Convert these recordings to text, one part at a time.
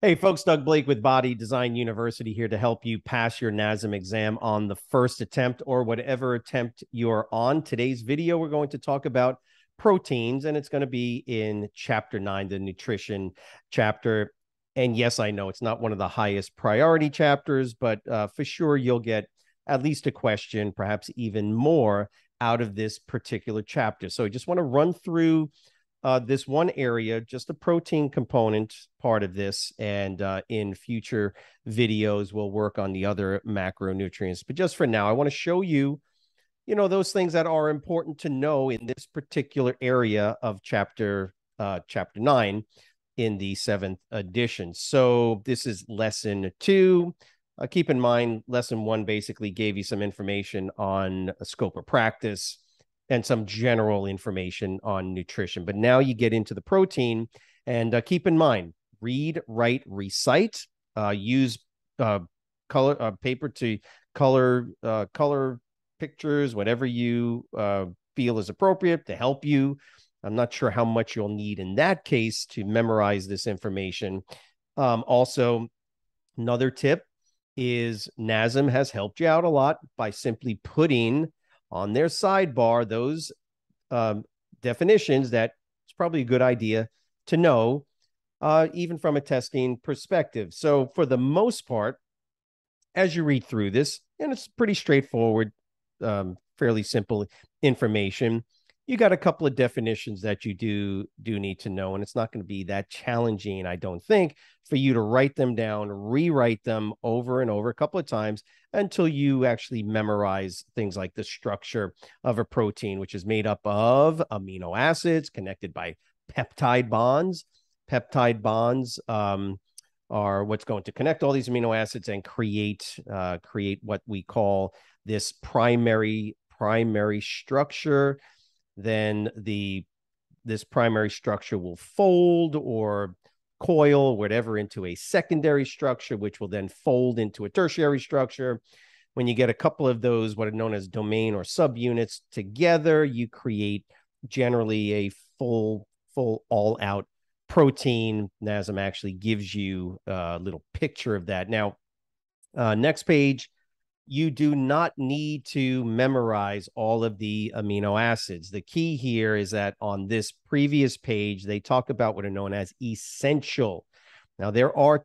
Hey folks, Doug Blake with Body Design University here to help you pass your NASM exam on the first attempt or whatever attempt you're on. Today's video, we're going to talk about proteins, and it's going to be in Chapter 9, the nutrition chapter. And yes, I know it's not one of the highest priority chapters, but for sure you'll get at least a question, perhaps even more, out of this particular chapter. So I just want to run through this one area, just the protein component part of this, and in future videos, we'll work on the other macronutrients. But just for now, I want to show you, those things that are important to know in this particular area of chapter 9 in the 7th edition. So this is lesson 2. Keep in mind, lesson 1 basically gave you some information on a scope of practice and some general information on nutrition. But now you get into the protein, and keep in mind, read, write, recite, use color paper to color pictures, whatever you feel is appropriate to help you. I'm not sure how much you'll need in that case to memorize this information. Also, another tip is NASM has helped you out a lot by simply putting on their sidebar those definitions that it's probably a good idea to know, even from a testing perspective. So for the most part, as you read through this, and it's pretty straightforward, fairly simple information, you got a couple of definitions that you do need to know, and it's not going to be that challenging, I don't think, for you to write them down, rewrite them over and over a couple of times until you actually memorize things like the structure of a protein, which is made up of amino acids connected by peptide bonds. Peptide bonds are what's going to connect all these amino acids and create what we call this primary structure. Then this primary structure will fold or coil, whatever, into a secondary structure, which will then fold into a tertiary structure. When you get a couple of those, what are known as domain or subunits together, you create generally a full all-out protein. NASM actually gives you a little picture of that. Now, next page, you do not need to memorize all of the amino acids. The key here is that on this previous page, they talk about what are known as essential. Now, there are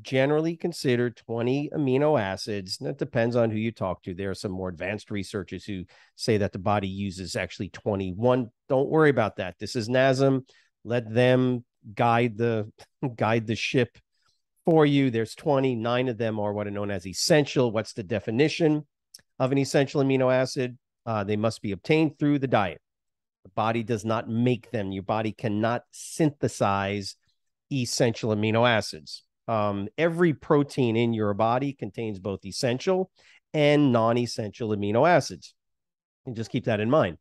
generally considered 20 amino acids. And it depends on who you talk to. There are some more advanced researchers who say that the body uses actually 21. Don't worry about that. This is NASM. Let them guide the ship for you. There's 29 of them are what are known as essential. What's the definition of an essential amino acid? They must be obtained through the diet. The body does not make them. Your body cannot synthesize essential amino acids. Every protein in your body contains both essential and non-essential amino acids. And just keep that in mind.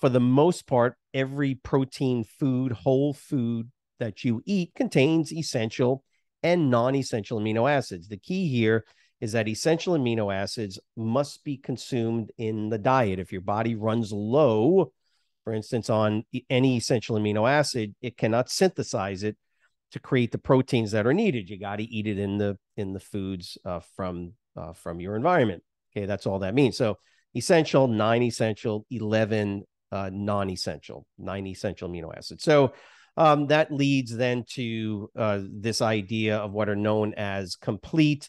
For the most part, every protein food, whole food that you eat contains essential and non-essential amino acids. The key here is that essential amino acids must be consumed in the diet. If your body runs low, for instance, on any essential amino acid, it cannot synthesize it to create the proteins that are needed. You got to eat it in the foods from your environment. Okay, that's all that means. So essential, 9 essential, 11 non-essential, 9 essential amino acids. So that leads then to this idea of what are known as complete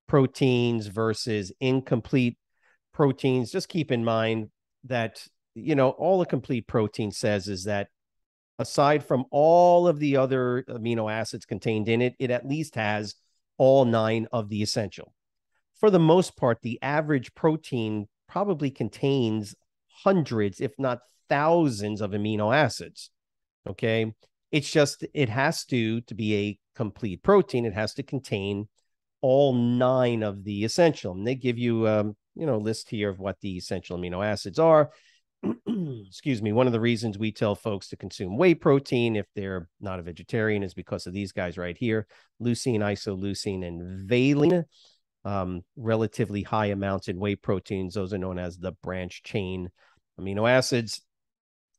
proteins versus incomplete proteins. Just keep in mind that, all a complete protein says is that aside from all of the other amino acids contained in it, it at least has all 9 of the essential. For the most part, the average protein probably contains hundreds, if not thousands, of amino acids. Okay. It's just, it has to be a complete protein. It has to contain all 9 of the essential. And they give you, a list here of what the essential amino acids are. Excuse me. One of the reasons we tell folks to consume whey protein if they're not a vegetarian is because of these guys right here: leucine, isoleucine, and valine. Relatively high amounts in whey proteins. Those are known as the branch chain amino acids.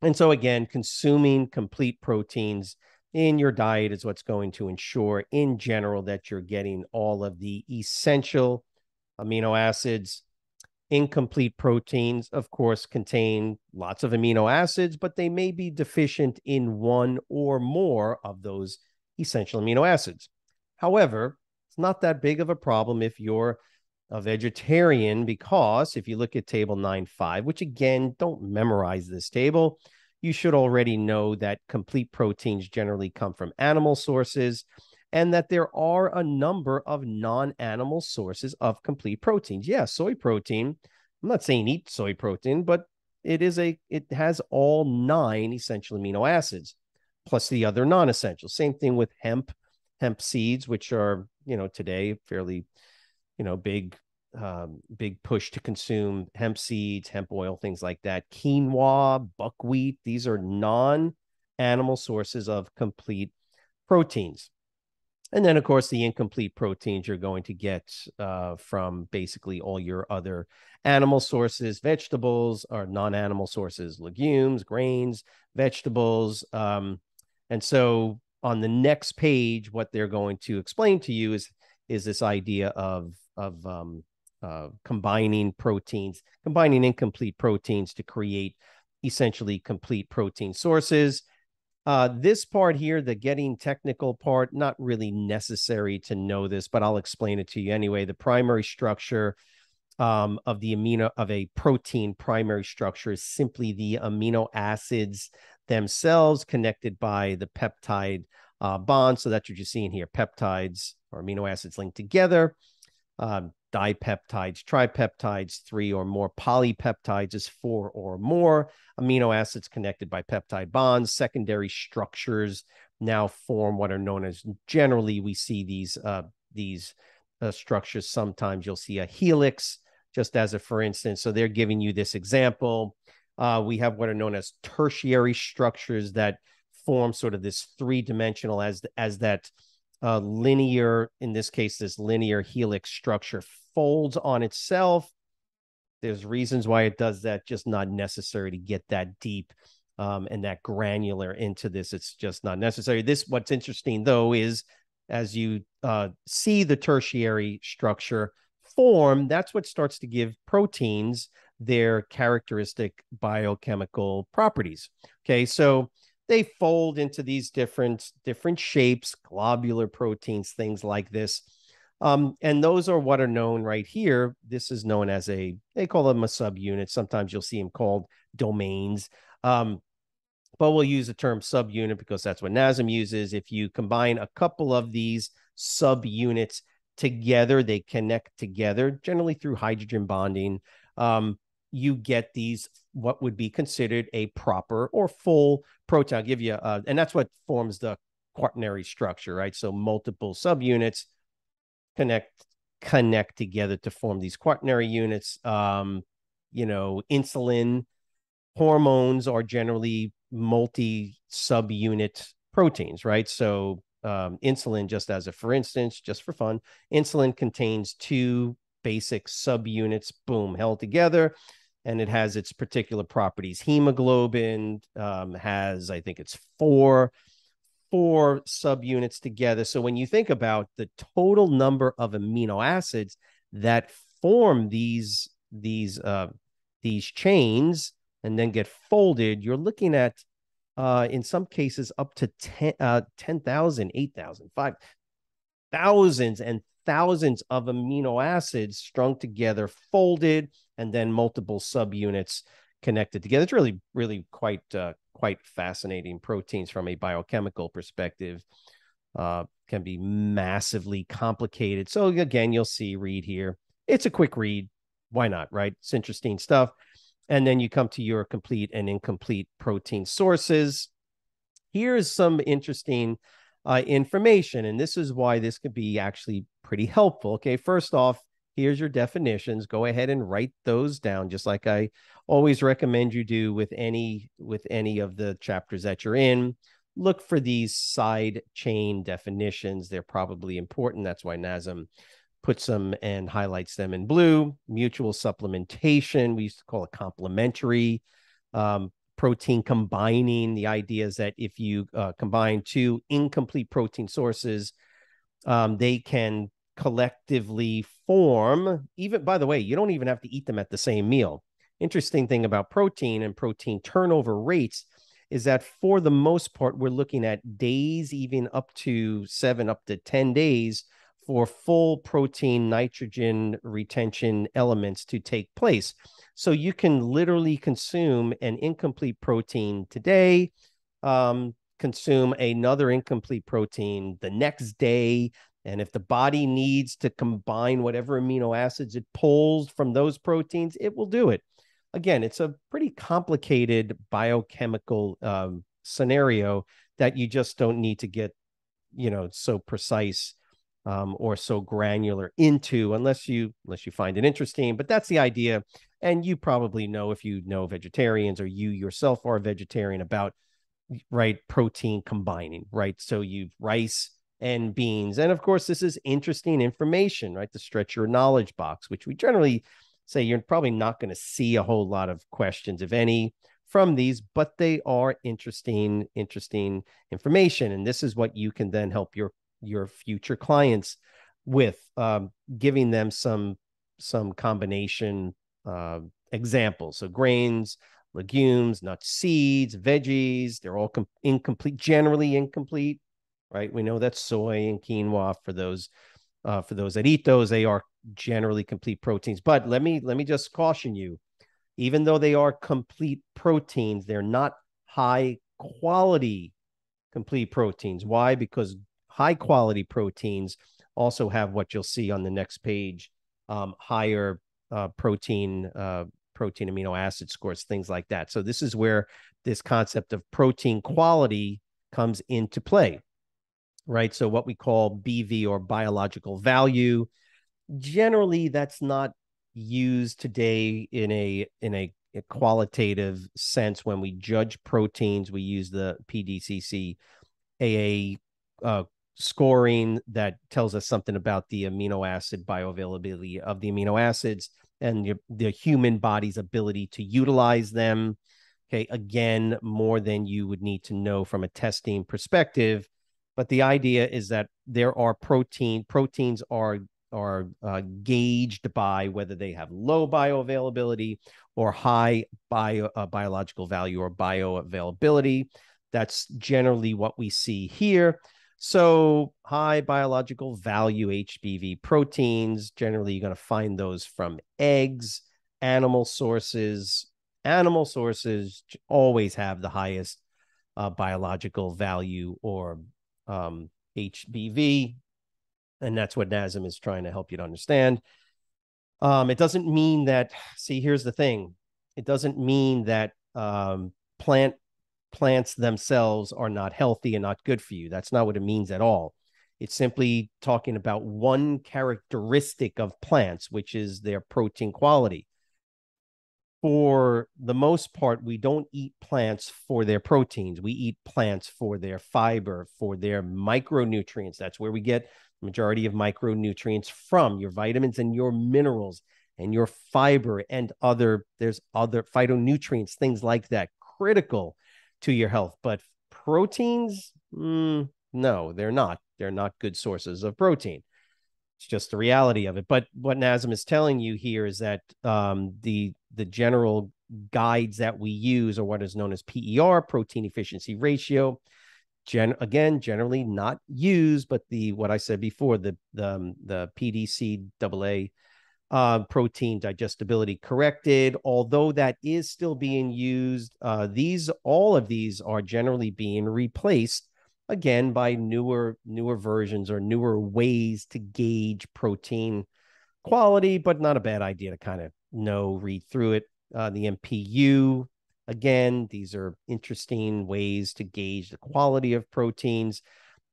And so again, consuming complete proteins in your diet is what's going to ensure in general that you're getting all of the essential amino acids. Incomplete proteins, of course, contain lots of amino acids, but they may be deficient in one or more of those essential amino acids. However, it's not that big of a problem if you're a vegetarian, because if you look at table 9.5, which again, don't memorize this table, you should already know that complete proteins generally come from animal sources, and that there are a number of non-animal sources of complete proteins. Yeah, soy protein. I'm not saying eat soy protein, but it has all 9 essential amino acids, plus the other non-essential. Same thing with hemp seeds, which are, today fairly, big push to consume hemp seeds, hemp oil, things like that. Quinoa, buckwheat, these are non-animal sources of complete proteins. And then, of course, the incomplete proteins you're going to get from basically all your other animal sources, vegetables, or non-animal sources, legumes, grains, vegetables. And so on the next page, what they're going to explain to you is this idea of combining incomplete proteins to create essentially complete protein sources. This part here, the getting technical part, not really necessary to know this, but I'll explain it to you anyway. The primary structure of a protein primary structure is simply the amino acids themselves connected by the peptide bond. So that's what you're seeing here. Peptides or amino acids linked together. Dipeptides, tripeptides, 3 or more. Polypeptides is 4 or more. Amino acids connected by peptide bonds. Secondary structures now form what are known as, generally we see these structures. Sometimes you'll see a helix, just as a for instance. So they're giving you this example. We have what are known as tertiary structures that form sort of this 3-dimensional as that linear, in this case, this linear helix structure folds on itself. There's reasons why it does that, just not necessary to get that deep and that granular into this. It's just not necessary. What's interesting though is, as you see the tertiary structure form, that's what starts to give proteins their characteristic biochemical properties. Okay, so they fold into these different shapes, globular proteins, things like this. And those are what are known right here. This is known as they call them a subunit. Sometimes you'll see them called domains. But we'll use the term subunit because that's what NASM uses. If you combine a couple of these subunits together, they connect together, generally through hydrogen bonding. You get these, what would be considered a proper or full protein. I'll give you, and that's what forms the quaternary structure, right? So multiple subunits connect together to form these quaternary units. Insulin, hormones are generally multi-subunit proteins, right? So insulin, just as a for instance, just for fun, insulin contains 2 basic subunits, boom, held together, and it has its particular properties. Hemoglobin has, I think it's 4 subunits together. So when you think about the total number of amino acids that form these chains and then get folded, you're looking at in some cases up to 10,000, 8,000, 5,000 and thousands of amino acids strung together, folded, and then multiple subunits connected together. It's really, really quite fascinating. Proteins from a biochemical perspective can be massively complicated. So again, you'll see, read here. It's a quick read. Why not, right? It's interesting stuff. And then you come to your complete and incomplete protein sources. Here's some interesting information, and this is why this could be actually pretty helpful. Okay, first off, here's your definitions. Go ahead and write those down, just like I always recommend you do with any of the chapters that you're in. Look for these side chain definitions. They're probably important. That's why NASM puts them and highlights them in blue. Mutual supplementation, we used to call it complementary protein combining. The idea is that if you combine two incomplete protein sources, they can collectively form, even, by the way, you don't even have to eat them at the same meal. Interesting thing about protein and protein turnover rates is that for the most part, we're looking at days, even up to 7, up to 10 days for full protein nitrogen retention elements to take place. So you can literally consume an incomplete protein today, consume another incomplete protein the next day. And if the body needs to combine whatever amino acids it pulls from those proteins, it will do it. Again, it's a pretty complicated biochemical scenario that you just don't need to get, so precise or so granular into unless you find it interesting. But that's the idea. And you probably know, if you know vegetarians or you yourself are a vegetarian, about, right, protein combining, right? So you've rice and beans. And of course, this is interesting information, right, to stretch your knowledge box, which we generally say you're probably not going to see a whole lot of questions, if any, from these, but they are interesting information. And this is what you can then help your future clients with, giving them some combination examples. So grains, legumes, nuts, seeds, veggies, they're all incomplete, generally incomplete, right? We know that soy and quinoa, for those that eat those, they are generally complete proteins. But let me just caution you, even though they are complete proteins, they're not high quality complete proteins. Why? Because high quality proteins also have what you'll see on the next page, higher protein amino acid scores, things like that. So this is where this concept of protein quality comes into play, right? So what we call BV, or biological value, generally that's not used today in a qualitative sense. When we judge proteins, we use the PDCC AA scoring that tells us something about the amino acid bioavailability of the amino acids and the human body's ability to utilize them. Okay, again, more than you would need to know from a testing perspective. But the idea is that there are proteins are gauged by whether they have low bioavailability or high biological value or bioavailability. That's generally what we see here. So high biological value HBV proteins, generally you're going to find those from eggs, animal sources. Animal sources always have the highest biological value, or HBV. And that's what NASM is trying to help you to understand. It doesn't mean that, see, here's the thing. It doesn't mean that plants themselves are not healthy and not good for you. That's not what it means at all. It's simply talking about one characteristic of plants, which is their protein quality. For the most part, we don't eat plants for their proteins. We eat plants for their fiber, for their micronutrients. That's where we get the majority of micronutrients from, your vitamins and your minerals and your fiber and there's other phytonutrients, things like that, critical to your health. But proteins, no, they're not. They're not good sources of protein. It's just the reality of it. But what NASM is telling you here is that the general guides that we use are what is known as PER, protein efficiency ratio. Again, generally not used, but what I said before, the PDC AA, protein digestibility corrected, although that is still being used, all of these are generally being replaced again by newer versions or newer ways to gauge protein quality, but not a bad idea to kind of read through it. The MPU, again, these are interesting ways to gauge the quality of proteins.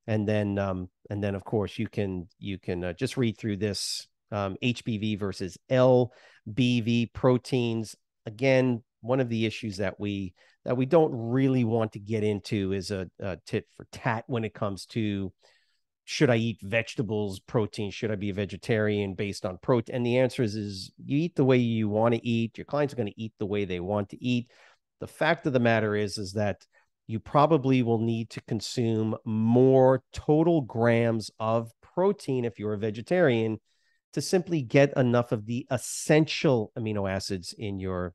And then of course you can just read through this, HBV versus LBV proteins. Again, one of the issues that we don't really want to get into is a tit for tat when it comes to, should I eat vegetables, protein? Should I be a vegetarian based on protein? And the answer is you eat the way you want to eat. Your clients are going to eat the way they want to eat. The fact of the matter is that you probably will need to consume more total grams of protein if you're a vegetarian to simply get enough of the essential amino acids in your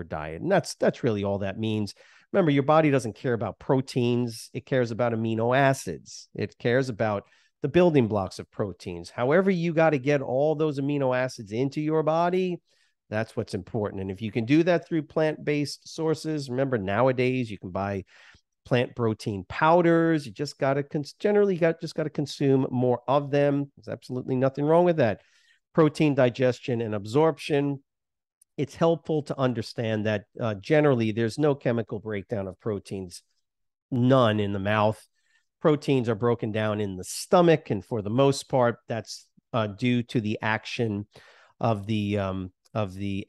diet. And that's really all that means. Remember, your body doesn't care about proteins. It cares about amino acids. It cares about the building blocks of proteins. However, you got to get all those amino acids into your body. That's what's important. And if you can do that through plant-based sources, remember nowadays you can buy plant protein powders. You just got to consume more of them. There's absolutely nothing wrong with that. Protein digestion and absorption. It's helpful to understand that generally there's no chemical breakdown of proteins, none in the mouth. Proteins are broken down in the stomach, and for the most part, that's due to the action of the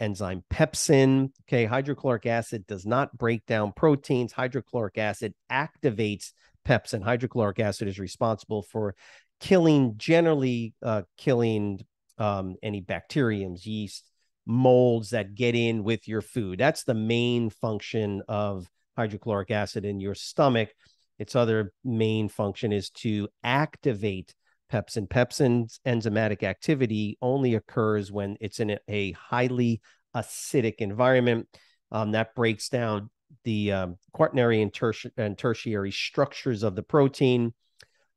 enzyme pepsin. Okay, hydrochloric acid does not break down proteins. Hydrochloric acid activates pepsin. Hydrochloric acid is responsible for generally killing any bacteriums, yeast, molds that get in with your food. That's the main function of hydrochloric acid in your stomach. Its other main function is to activate pepsin. Pepsin's enzymatic activity only occurs when it's in a highly acidic environment. That breaks down the quaternary and tertiary structures of the protein.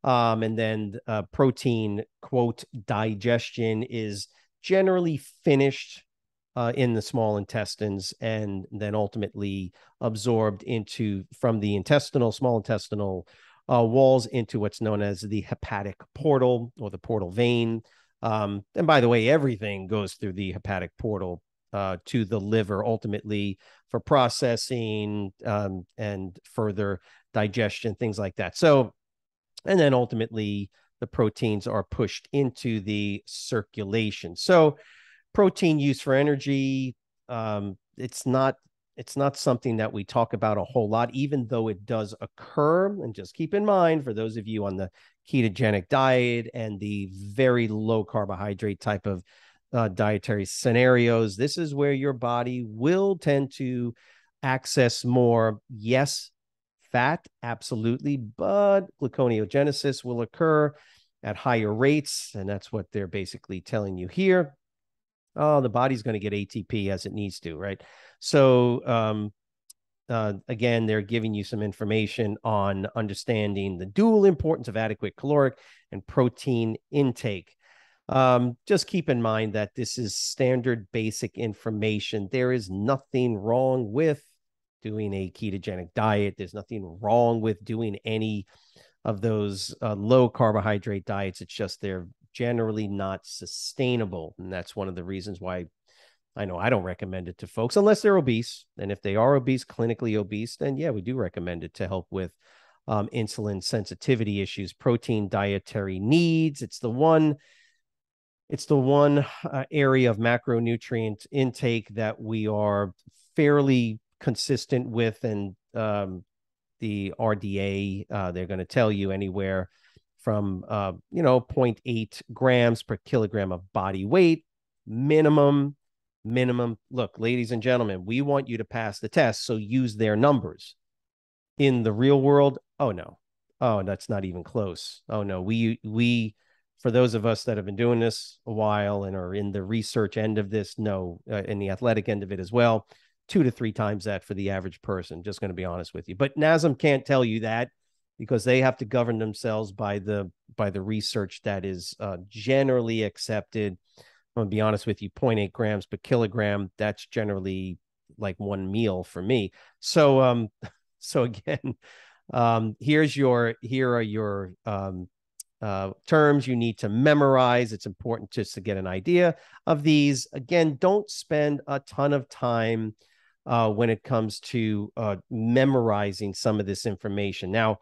And then protein, quote, digestion is generally finished in the small intestines and then ultimately absorbed from the small intestinal walls into what's known as the hepatic portal or the portal vein. And by the way, everything goes through the hepatic portal to the liver, ultimately for processing and further digestion, things like that. So, and then ultimately the proteins are pushed into the circulation. So protein use for energy, it's not something that we talk about a whole lot, even though it does occur. And just keep in mind, for those of you on the ketogenic diet and the very low carbohydrate type of dietary scenarios, this is where your body will tend to access more, yes, fat, absolutely, but gluconeogenesis will occur at higher rates. And that's what they're basically telling you here. Oh, the body's going to get ATP as it needs to, right? So again, they're giving you some information on understanding the dual importance of adequate caloric and protein intake. Just keep in mind that this is standard basic information. There is nothing wrong with doing a ketogenic diet. There's nothing wrong with doing any of those low carbohydrate diets. It's just they're generally not sustainable. And that's one of the reasons why I know I don't recommend it to folks unless they're obese. And if they are obese, clinically obese, then yeah, we do recommend it to help with insulin sensitivity issues, protein dietary needs. It's the one area of macronutrient intake that we are fairly consistent with. And the RDA, they're going to tell you anywhere from 0.8 grams per kilogram of body weight minimum. Look, ladies and gentlemen, we want you to pass the test, so use their numbers. In the real world, oh no, that's not even close. Oh no, we for those of us that have been doing this a while and are in the research end of this, in the athletic end of it as well, 2 to 3 times that for the average person. Just going to be honest with you, but NASM can't tell you that, because they have to govern themselves by the research that is generally accepted. I'm going to be honest with you, 0.8 grams per kilogram, that's generally like one meal for me. So again, here are your terms you need to memorize. It's important just to get an idea of these. Again, don't spend a ton of time when it comes to memorizing some of this information. Now,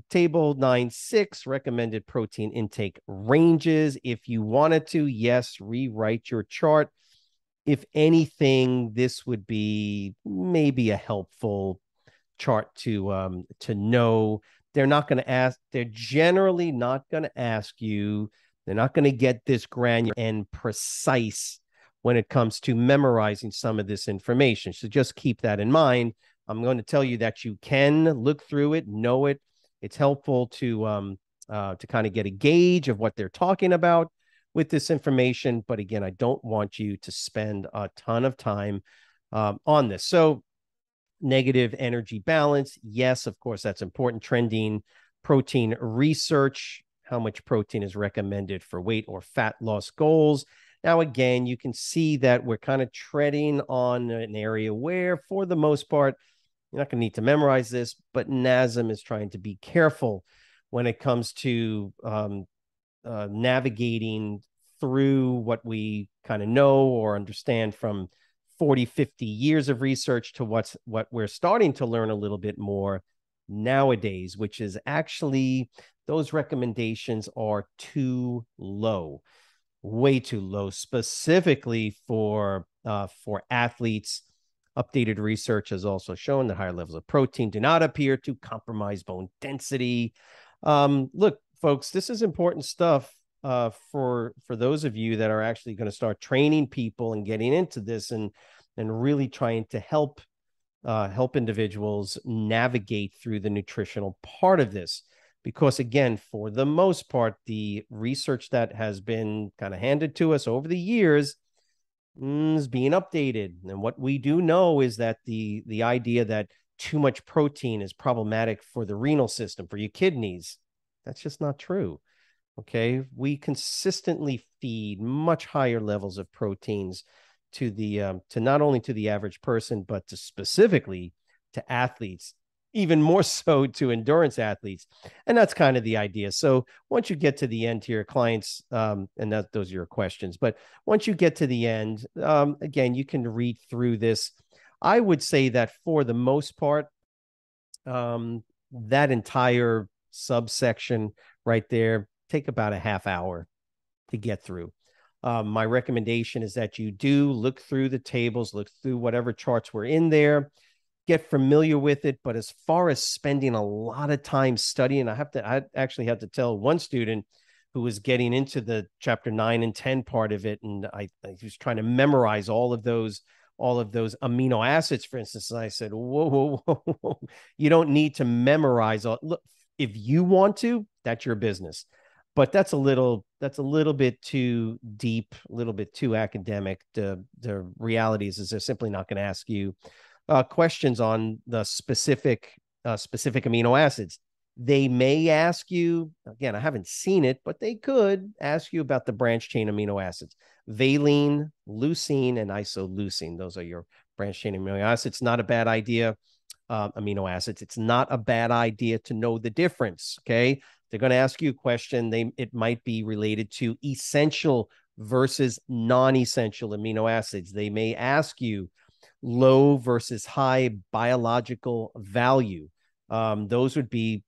table 9.6, recommended protein intake ranges. If you wanted to, yes, rewrite your chart. If anything, this would be maybe a helpful chart to know. They're generally not going to ask you, they're not going to get this granular and precise when it comes to memorizing some of this information. So just keep that in mind. I'm going to tell you that you can look through it, know it. It's helpful to kind of get a gauge of what they're talking about with this information. But again, I don't want you to spend a ton of time on this. So negative energy balance. Yes, of course, that's important. Trending protein research, how much protein is recommended for weight or fat loss goals. Now, again, you can see that we're kind of treading on an area where, for the most part, you're not going to need to memorize this, but NASM is trying to be careful when it comes to navigating through what we kind of know or understand from 40, 50 years of research to what we're starting to learn a little bit more nowadays, which is actually those recommendations are too low, way too low, specifically for athletes. Updated research has also shown that higher levels of protein do not appear to compromise bone density. Look, folks, this is important stuff for those of you that are actually going to start training people and getting into this and really trying to help individuals navigate through the nutritional part of this. Because again, for the most part, the research that has been kind of handed to us over the years is being updated. And what we do know is that the idea that too much protein is problematic for the renal system, for your kidneys, that's just not true. Okay, we consistently feed much higher levels of proteins to the to not only to the average person, but to specifically to athletes, even more so to endurance athletes. And that's kind of the idea. So once you get to the end here, clients, and those are your questions, but once you get to the end, again, you can read through this. I would say that for the most part, that entire subsection right there, take about a half hour to get through. My recommendation is that you do look through the tables, look through whatever charts were in there, get familiar with it. But as far as spending a lot of time studying, I actually had to tell one student who was getting into the chapter 9 and 10 part of it, and I was trying to memorize all of those amino acids, for instance. And I said, whoa, you don't need to memorize all. Look, if you want to, that's your business. But that's a little bit too deep, a little bit too academic. The reality is they're simply not going to ask you questions on the specific amino acids. They may ask you, again, I haven't seen it, but they could ask you about the branch chain amino acids: valine, leucine, and isoleucine. Those are your branch chain amino acids. Not a bad idea. Amino acids. It's not a bad idea to know the difference. Okay. They're going to ask you a question. It might be related to essential versus non-essential amino acids. They may ask you low versus high biological value. Those would be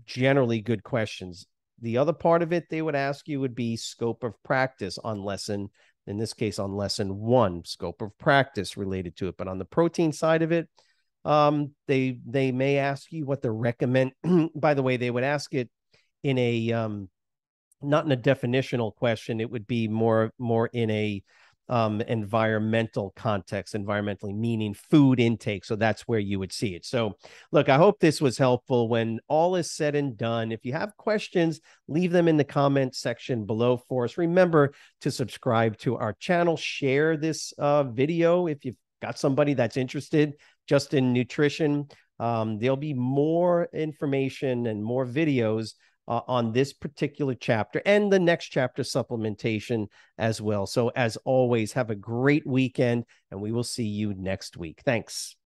generally good questions. The other part of it they would ask you would be scope of practice on lesson, in this case on lesson 1, scope of practice related to it. But on the protein side of it, they may ask you what the recommend. By the way, they would ask it in a not in a definitional question. It would be more in a environmental context, environmentally meaning food intake. So that's where you would see it. So look, I hope this was helpful. When all is said and done, if you have questions, leave them in the comment section below for us. Remember to subscribe to our channel, share this video if you've got somebody that's interested just in nutrition. There'll be more information and more videos on this particular chapter and the next chapter supplementation as well. So as always, have a great weekend, and we will see you next week. Thanks.